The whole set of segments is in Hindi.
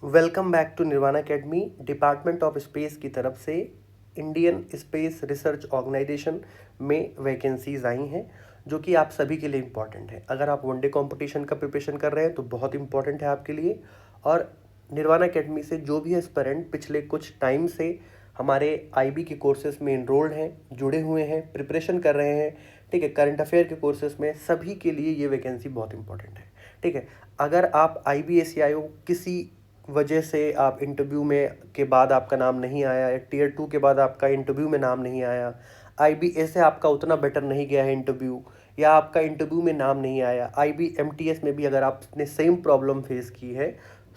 Welcome back to Nirvana academy. Department of space की तरफ से इंडियन स्पेस रिसर्च ऑर्गेनाइजेशन में वैकेंसीज आई हैं जो कि आप सभी के लिए इम्पॉर्टेंट है। अगर आप वनडे कंपटीशन का प्रिपरेशन कर रहे हैं तो बहुत इंपॉर्टेंट है आपके लिए। और निर्वाणा अकेडमी से जो भी एस्पिरेंट पिछले कुछ टाइम से हमारे आईबी के कोर्सेज में इनरोल्ड हैं, जुड़े हुए हैं, प्रिपरेशन कर रहे हैं, ठीक है, करंट अफेयर के कोर्सेज में, सभी के लिए ये वैकेंसी बहुत इंपॉर्टेंट है। ठीक है, अगर आप IBSCIO किसी वजह से आप इंटरव्यू में के बाद आपका नाम नहीं आया या टीयर 2 के बाद आपका इंटरव्यू में नाम नहीं आया, IBA से आपका उतना बेटर नहीं गया है इंटरव्यू, या आपका इंटरव्यू में नाम नहीं आया, IBMTS में भी अगर आपने सेम प्रॉब्लम फेस की है,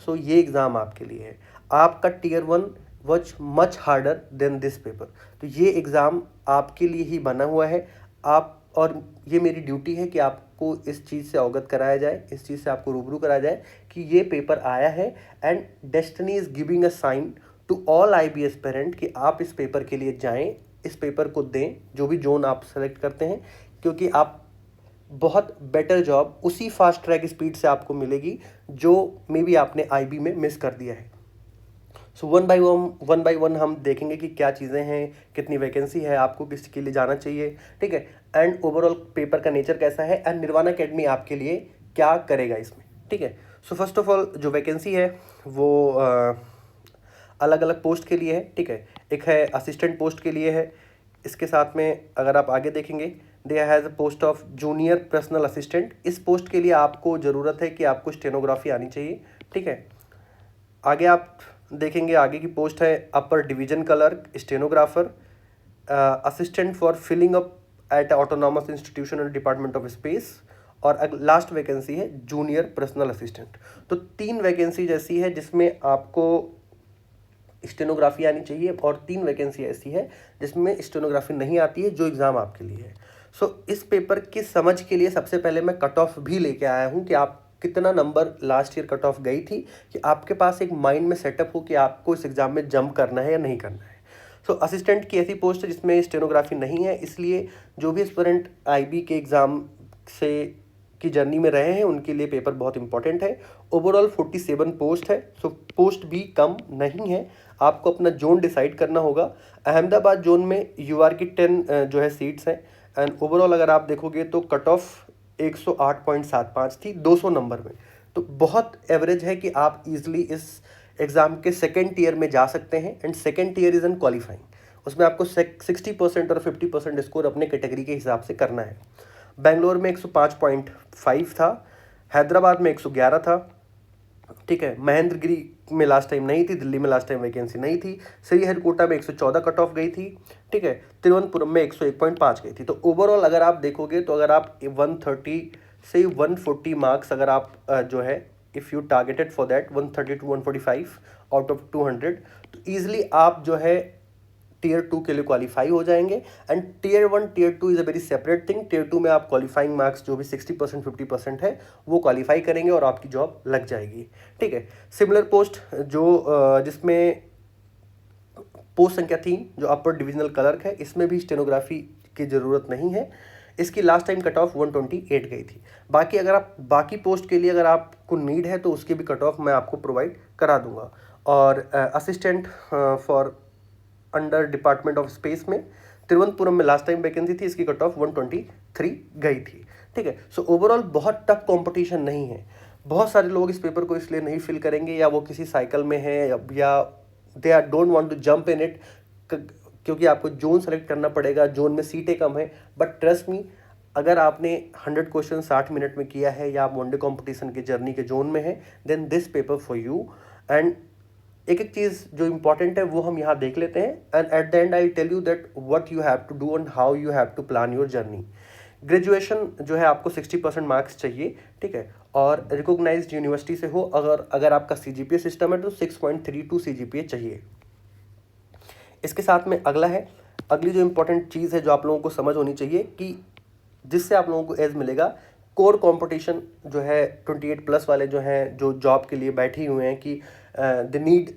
सो ये एग्ज़ाम आपके लिए है। आपका tier 1 was much harder than this paper. तो ये एग्ज़ाम आपके लिए ही बना हुआ है। आप और ये मेरी ड्यूटी है कि आपको इस चीज़ से अवगत कराया जाए, इस चीज़ से आपको रूबरू कराया जाए कि ये पेपर आया है। And destiny is giving a sign to all IBS parent कि आप इस पेपर के लिए जाएं, इस पेपर को दें, जो भी जोन आप सेलेक्ट करते हैं, क्योंकि आप बहुत बेटर जॉब उसी फास्ट ट्रैक स्पीड से आपको मिलेगी जो मे बी आपने IB में मिस कर दिया है। सो वन बाई वन हम देखेंगे कि क्या चीज़ें हैं, कितनी वैकेंसी है, आपको किसके लिए जाना चाहिए, ठीक है, एंड ओवरऑल पेपर का नेचर कैसा है, एंड निर्वाणा अकेडमी आपके लिए क्या करेगा इसमें। ठीक है, सो फर्स्ट ऑफ ऑल जो वैकेंसी है वो अलग अलग पोस्ट के लिए है। ठीक है, एक है असिस्टेंट पोस्ट के लिए है। इसके साथ में अगर आप आगे देखेंगे, there has a post of junior personal assistant. इस पोस्ट के लिए आपको ज़रूरत है कि आपको स्टेनोग्राफी आनी चाहिए। ठीक है, आगे आप देखेंगे, आगे की पोस्ट है upper division clerk stenographer, assistant for filling up at autonomous institution and department of space, और लास्ट वैकेंसी है जूनियर पर्सनल असिस्टेंट। तो 3 वैकेंसी ऐसी है जिसमें आपको स्टेनोग्राफी आनी चाहिए, और 3 वैकेंसी ऐसी है जिसमें स्टेनोग्राफी नहीं आती है, जो एग्ज़ाम आपके लिए है। सो इस पेपर की समझ के लिए सबसे पहले मैं कट ऑफ भी लेके आया हूँ कि आप कितना number last year cut off गई थी, कि आपके पास एक माइंड में सेटअप हो कि आपको इस एग्ज़ाम में जंप करना है या नहीं करना है। सो असिस्टेंट की ऐसी पोस्ट है जिसमें स्टेनोग्राफी नहीं है, इसलिए जो भी एस्पिरेंट IB के एग्ज़ाम से की जर्नी में रहे हैं उनके लिए पेपर बहुत इंपॉर्टेंट है। ओवरऑल 47 पोस्ट है, सो पोस्ट भी कम नहीं है। आपको अपना जोन डिसाइड करना होगा। अहमदाबाद जोन में UR की 10 जो है सीट्स हैं, एंड ओवरऑल अगर आप देखोगे तो कट ऑफ 108.75 थी 200 नंबर में। तो बहुत एवरेज है कि आप इजीली इस एग्ज़ाम के सेकेंड ईयर में जा सकते हैं। And second year is an qualifying, उसमें आपको 60% और 50% स्कोर अपने कैटेगरी के हिसाब से करना है। बेंगलोर में 105.5 था, हैदराबाद में 111 था, ठीक है, महेंद्रगिरी में लास्ट टाइम नहीं थी, दिल्ली में लास्ट टाइम वैकेंसी नहीं थी, श्रीहरिकोटा में 114 कट ऑफ गई थी, ठीक है, तिरुवनंतपुरम में 101.5 गई थी। तो ओवरऑल अगर आप देखोगे तो अगर आप 130 से 140 मार्क्स अगर आप जो है, if you targeted for that 130 to 145 out of 200, तो ईजिली आप जो है टीयर 2 के लिए क्वालिफाई हो जाएंगे। And tier 1 tier 2 is a very separate thing. Tier 2 में आप क्वालिफाइंग मार्क्स जो भी 60% 50% है वो क्वालिफाई करेंगे और आपकी जॉब लग जाएगी। ठीक है, सिमिलर पोस्ट जो जिसमें पोस्ट संख्या 3 जो अपर डिविजनल क्लर्क है, इसमें भी स्टेनोग्राफी की ज़रूरत नहीं है। इसकी लास्ट टाइम कट ऑफ 128 गई थी। बाकी अगर आप बाकी पोस्ट के लिए अगर आपको नीड है तो उसकी भी कट ऑफ मैं आपको प्रोवाइड करा दूंगा। और assistant for under department of space में तिरुवनंतपुरम में लास्ट टाइम वैकेंसी थी, इसकी कट ऑफ 123 गई थी। ठीक है, सो ओवरऑल बहुत टफ कंपटीशन नहीं है। बहुत सारे लोग इस पेपर को इसलिए नहीं फिल करेंगे, या वो किसी साइकिल में है, या they are don't want to jump in it, क्योंकि आपको जोन सेलेक्ट करना पड़ेगा, जोन में सीटें कम है। बट ट्रस्ट मी, अगर आपने 100 क्वेश्चन 60 मिनट में किया है, या आप वनडे कंपटीशन के जर्नी के जोन में है, then this paper for you. And एक एक चीज़ जो इंपॉर्टेंट है वो हम यहाँ देख लेते हैं, and at the end I tell you that what you have to do and how you have to plan your journey. Graduation जो है आपको 60% मार्क्स चाहिए, ठीक है, और रिकॉग्नाइज्ड यूनिवर्सिटी से हो। अगर आपका CGPA सिस्टम है तो 6.32 CGPA चाहिए। इसके साथ में अगली जो इंपॉर्टेंट चीज़ है जो आप लोगों को समझ होनी चाहिए, कि जिससे आप लोगों को एज मिलेगा, कोर कंपटीशन जो है 28+ वाले जो हैं, जो जॉब के लिए बैठे हुए हैं कि द नीड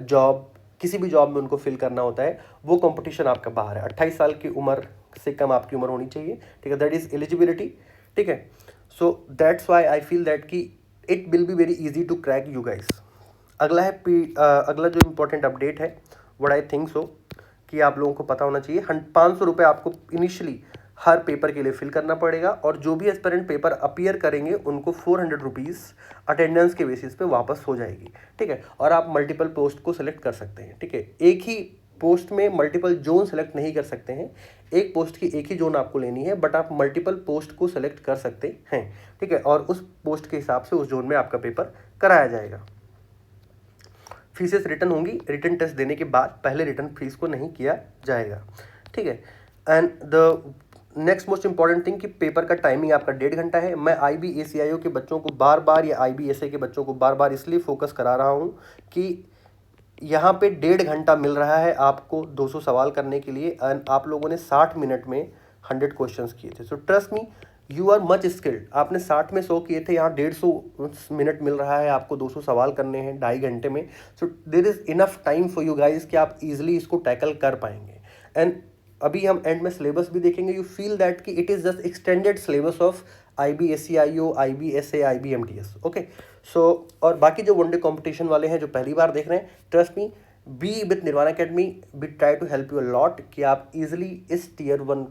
जॉब, किसी भी जॉब में उनको फिल करना होता है, वो कंपटीशन आपका बाहर है। 28 साल की उम्र से कम आपकी उम्र होनी चाहिए, ठीक है, दैट इज़ एलिजिबिलिटी। ठीक है, so that's why I feel that कि it will be very easy to crack you guys. अगला जो इम्पोर्टेंट अपडेट है, व्हाट आई थिंक सो कि आप लोगों को पता होना चाहिए, 500 रुपये आपको इनिशियली हर पेपर के लिए फिल करना पड़ेगा, और जो भी एस्पिरेंट पेपर अपीयर करेंगे उनको 400 रुपीज़ अटेंडेंस के बेसिस पे वापस हो जाएगी, ठीक है। और आप मल्टीपल पोस्ट को सिलेक्ट कर सकते हैं, ठीक है। एक ही पोस्ट में मल्टीपल जोन सेलेक्ट नहीं कर सकते हैं, एक पोस्ट की एक ही जोन आपको लेनी है, बट आप मल्टीपल पोस्ट को सिलेक्ट कर सकते हैं, ठीक है। और उस पोस्ट के हिसाब से उस जोन में आपका पेपर कराया जाएगा। फीसेस रिटर्न होंगी, रिटर्न टेस्ट देने के बाद पहले रिटर्न फीस को नहीं किया जाएगा, ठीक है। And the next most important thing कि पेपर का टाइमिंग आपका 1.5 घंटा है। मैं IBACIO के बच्चों को बार बार, या IBSA के बच्चों को बार बार इसलिए फोकस करा रहा हूँ कि यहाँ पे 1.5 घंटा मिल रहा है आपको 200 सवाल करने के लिए, एंड आप लोगों ने 60 मिनट में 100 क्वेश्चंस किए थे। So trust me, you are much skilled. आपने 60 में 100 किए थे, यहाँ 150 मिनट मिल रहा है आपको 200 सवाल करने हैं 2.5 घंटे में। So there is enough time for you guys कि आप इजिली इसको टैकल कर पाएंगे। एंड अभी हम एंड में सिलेबस भी देखेंगे, यू फील दैट कि it is just extended syllabus of IBACIO, IBSA, IBMTS, okay. So और बाकी जो वनडे कंपटीशन वाले हैं जो पहली बार देख रहे हैं, trust me, be with Nirvana academy, we try to help you a lot कि आप इजिली इस Tier 1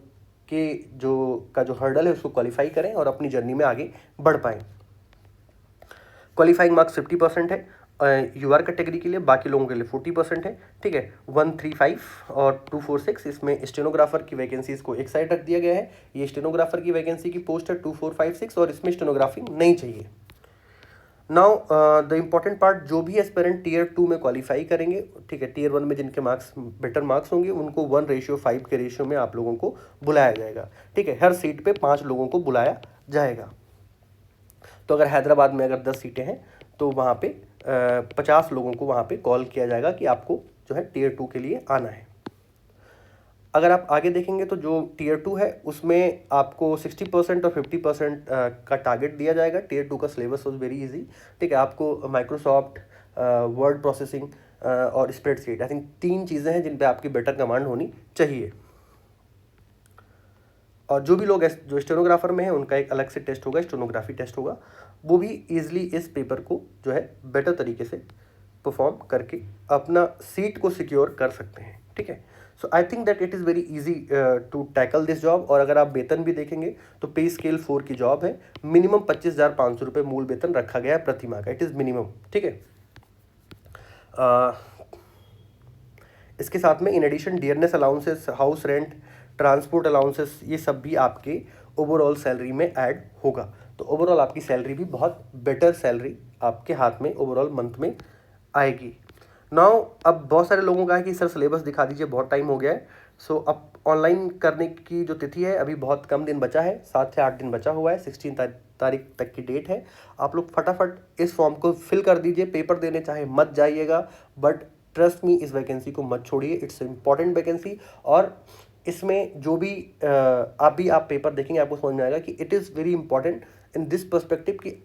के जो हर्डल है उसको क्वालिफाई करें और अपनी जर्नी में आगे बढ़ पाएँ। क्वालिफाइंग मार्क्स 50% है UR कैटेगरी के लिए, बाकी लोगों के लिए 40% है, ठीक है। 135 और 246 इसमें स्टेनोग्राफर की वैकेंसीज को एक साइड रख दिया गया है। ये स्टेनोग्राफर की वैकेंसी की पोस्ट है 2456 और इसमें स्टेनोग्राफिंग नहीं चाहिए। नाउ द इम्पॉर्टेंट पार्ट, जो भी एस्पिरेंट Tier 2 में क्वालिफाई करेंगे, ठीक है, Tier 1 में जिनके मार्क्स बेटर मार्क्स होंगे उनको 1:5 के रेशियो में आप लोगों को बुलाया जाएगा, ठीक है। हर सीट पे 5 लोगों को बुलाया जाएगा। तो अगर हैदराबाद में अगर 10 सीटें हैं तो वहाँ पे 50 लोगों को वहाँ पे कॉल किया जाएगा कि आपको जो है Tier 2 के लिए आना है। अगर आप आगे देखेंगे तो जो Tier 2 है उसमें आपको 60% और 50% का टारगेट दिया जाएगा। Tier 2 का सिलेबस वॉज वेरी इजी, ठीक है। आपको माइक्रोसॉफ्ट वर्ड प्रोसेसिंग और स्प्रेडशीट, आई थिंक 3 चीज़ें हैं जिन पे आपकी बेटर कमांड होनी चाहिए। और जो भी लोग जो स्टेनोग्राफर में है उनका एक अलग से टेस्ट होगा, स्टेनोग्राफी टेस्ट होगा, वो भी ईजिली इस पेपर को जो है बेटर तरीके से परफॉर्म करके अपना सीट को सिक्योर कर सकते हैं, ठीक है। So I think that it is very easy to tackle this job. और अगर आप वेतन भी देखेंगे तो पे स्केल 4 की जॉब है, मिनिमम 25,500 रुपये मूल वेतन रखा गया है प्रति माह का, इट इज़ मिनिमम, ठीक है। इसके साथ में in addition dearness allowances, house rent, transport allowances, ये सब भी आपके ओवरऑल सैलरी में ऐड होगा। तो ओवरऑल आपकी सैलरी भी बहुत बेटर सैलरी आपके हाथ में ओवरऑल मंथ में आएगी। नाउ अब बहुत सारे लोगों का है कि सर सिलेबस दिखा दीजिए, बहुत टाइम हो गया है। सो अब ऑनलाइन करने की जो तिथि है अभी बहुत कम दिन बचा है, 7 से 8 दिन बचा हुआ है, 16 तारीख तक की डेट है। आप लोग फटाफट इस फॉर्म को फिल कर दीजिए, पेपर देने चाहे मत जाइएगा, बट ट्रस्ट मी इस वैकेंसी को मत छोड़िए, इट्स इम्पॉर्टेंट वैकेंसी। और इसमें जो भी आप पेपर देखेंगे आपको समझ में आएगा कि it is very important in this perspective कि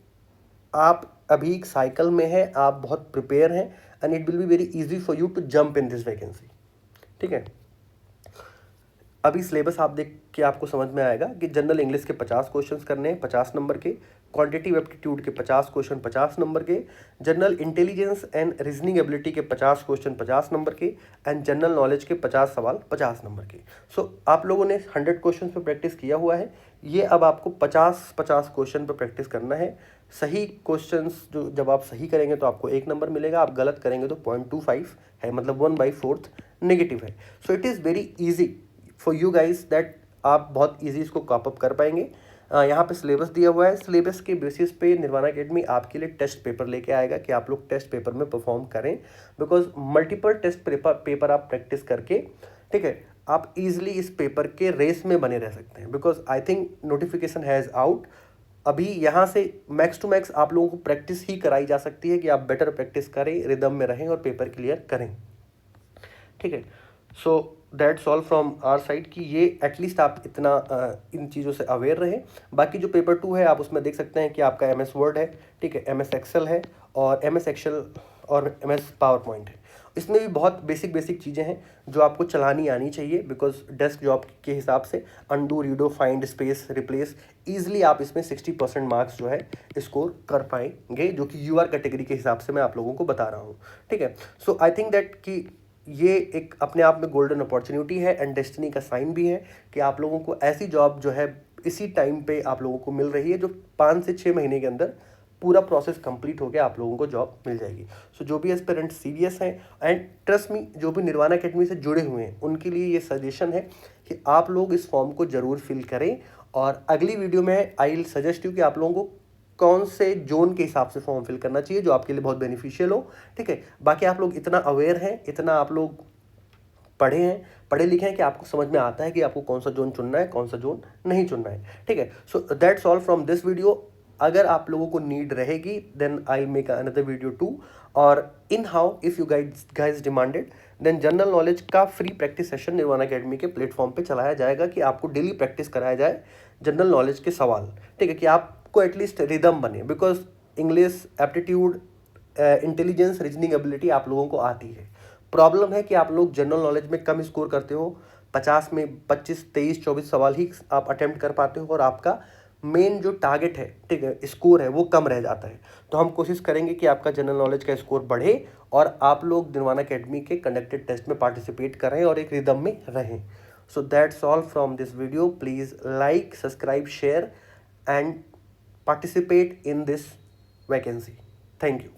आप अभी एक साइकिल में है, आप बहुत प्रिपेयर हैं, and it will be very easy for you to jump in this vacancy, ठीक है। अभी सिलेबस आप देख के आपको समझ में आएगा कि जनरल इंग्लिश के 50 क्वेश्चंस करने हैं 50 नंबर के, क्वांटिटेटिव एप्टीट्यूड के 50 क्वेश्चन 50 नंबर के, general intelligence and reasoning ability के 50 क्वेश्चन 50 नंबर के, एंड जनरल नॉलेज के 50 सवाल 50 नंबर के। सो आप लोगों ने 100 क्वेश्चन पर प्रैक्टिस किया हुआ है, ये अब आपको 50 क्वेश्चन पर प्रैक्टिस करना है। सही क्वेश्चंस जो जब आप सही करेंगे तो आपको 1 नंबर मिलेगा, आप गलत करेंगे तो 0.25 है, मतलब 1/4 नेगेटिव है। So it is very easy for you guys that आप बहुत इजी इसको कॉप अप कर पाएंगे। यहाँ पे सिलेबस दिया हुआ है, सिलेबस के बेसिस पे निर्वाणा अकेडमी आपके लिए टेस्ट पेपर लेके आएगा कि आप लोग टेस्ट पेपर में परफॉर्म करें, बिकॉज मल्टीपल टेस्ट पेपर आप प्रैक्टिस करके, ठीक है, आप इजीली इस पेपर के रेस में बने रह सकते हैं। Because I think notification has out, अभी यहाँ से मैक्स टू मैक्स आप लोगों को प्रैक्टिस ही कराई जा सकती है कि आप बेटर प्रैक्टिस करें, रिदम में रहें और पेपर क्लियर करें, ठीक है। So that's all from our side कि ये एटलीस्ट आप इतना इन चीज़ों से अवेयर रहें। बाकी जो पेपर 2 है आप उसमें देख सकते हैं कि आपका MS वर्ड है, ठीक है, MS एक्सेल है और MS एक्सेल और MS पावर पॉइंट है। इसमें भी बहुत बेसिक बेसिक चीज़ें हैं जो आपको चलानी आनी चाहिए, बिकॉज डेस्क जॉब के हिसाब से undo, redo, find, space, replace, easily आप इसमें 60% मार्क्स जो है स्कोर कर पाएंगे, जो कि यूआर कैटेगरी के हिसाब से मैं आप लोगों को बता रहा हूँ। ठीक है, सो आई थिंक दैट कि ये एक अपने आप में गोल्डन अपॉर्चुनिटी है एंड डेस्टिनी का साइन भी है कि आप लोगों को ऐसी जॉब जो है इसी टाइम पे आप लोगों को मिल रही है, जो 5 से 6 महीने के अंदर पूरा प्रोसेस कंप्लीट हो गया आप लोगों को जॉब मिल जाएगी। सो जो भी एस्पिरेंट सीरियस हैं एंड ट्रस्ट मी, जो भी निर्वाणा अकेडमी से जुड़े हुए हैं उनके लिए ये सजेशन है कि आप लोग इस फॉर्म को ज़रूर फिल करें। और अगली वीडियो में आई विल सजेस्ट यू कि आप लोगों को कौन से जोन के हिसाब से फॉर्म फिल करना चाहिए जो आपके लिए बहुत बेनिफिशियल हो। ठीक है, बाकी आप लोग इतना अवेयर हैं, इतना आप लोग पढ़े हैं, पढ़े लिखे हैं कि आपको समझ में आता है कि आपको कौन सा जोन चुनना है, कौन सा जोन नहीं चुनना है। ठीक है, so that's all from this video. अगर आप लोगों को नीड रहेगी then I will make another video too, और in how if you guys demanded then general knowledge का free practice session Nirvana academy के प्लेटफॉर्म पे चलाया जाएगा कि आपको डेली प्रैक्टिस कराया जाए जनरल नॉलेज के सवाल। ठीक है, कि आपको एटलीस्ट रिदम बने, because English aptitude, intelligence, reasoning ability आप लोगों को आती है। प्रॉब्लम है कि आप लोग जनरल नॉलेज में कम स्कोर करते हो, 50 में 25, 23, 24 सवाल ही आप अटेम्प्ट कर पाते हो और आपका मेन जो टारगेट है, ठीक है, स्कोर है, वो कम रह जाता है। तो हम कोशिश करेंगे कि आपका जनरल नॉलेज का स्कोर बढ़े और आप लोग निर्वाणा अकेडमी के कंडक्टेड टेस्ट में पार्टिसिपेट करें और एक रिदम में रहें। सो that's all from this video. Please like, subscribe, share and participate in this vacancy. Thank you.